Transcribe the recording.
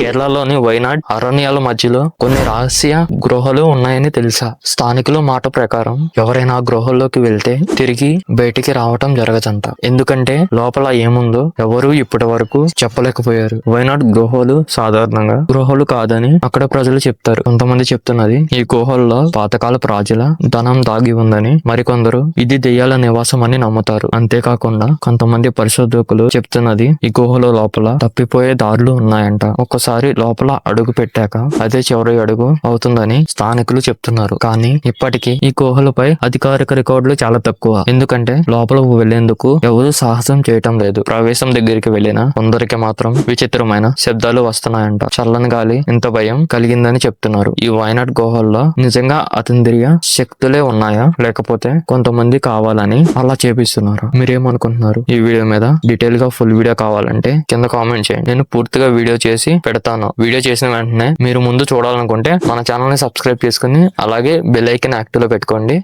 కేరళలోని వైనాడ్ అరణ్యాల మధ్యలో కొన్ని రహస్య గృహలు ఉన్నాయని తెలుసా? స్థానికుల మాట ప్రకారం ఎవరైనా ఆ గృహల్లోకి వెళ్తే తిరిగి బయటికి రావటం జరగదంట. ఎందుకంటే లోపల ఏముందో ఎవరూ ఇప్పటి వరకు చెప్పలేకపోయారు. వైనాడ్ గృహలు సాధారణంగా గృహలు కాదని అక్కడ ప్రజలు చెప్తారు. కొంతమంది చెప్తున్నది ఈ గుహల్లో పాతకాలపు రాజుల ధనం దాగి ఉందని, మరికొందరు ఇది దెయ్యాల నివాసం అని నమ్ముతారు. అంతేకాకుండా కొంతమంది పరిశోధకులు చెప్తున్నది ఈ గుహలో లోపల తప్పిపోయే దారులు ఉన్నాయంట. ఒక్కసారి లోపల అడుగు పెట్టాక అదే చివరి అడుగు అవుతుందని స్థానికులు చెప్తున్నారు. కానీ ఇప్పటికీ ఈ గుహలపై అధికారిక రికార్డులు చాలా తక్కువ. ఎందుకంటే లోపల వెళ్లేందుకు ఎవరు సాహసం చేయటం లేదు. ప్రవేశం దగ్గరికి వెళ్లిన కొందరికి మాత్రం విచిత్రమైన శబ్దాలు వస్తున్నాయంట. చల్లని గాలి ఇంత భయం కలిగిందని చెప్తున్నారు. ఈ వైనాడ్ గుహల్లో నిజంగా అతీంద్రియ శక్తులే ఉన్నాయా, లేకపోతే కొంతమంది కావాలని అలా చేపిస్తున్నారు? మీరేమనుకుంటున్నారు? ఈ వీడియో మీద డీటెయిల్ గా ఫుల్ వీడియో కావాలంటే కింద కామెంట్ చేయండి. నేను పూర్తిగా వీడియో చేసి పెడతాను. వీడియో చేసిన వెంటనే మీరు ముందు చూడాలనుకుంటే మన ఛానల్ ని సబ్స్క్రైబ్ చేసుకుని అలాగే బెల్ ఐకాన్ యాక్టివ్ లో పెట్టుకోండి.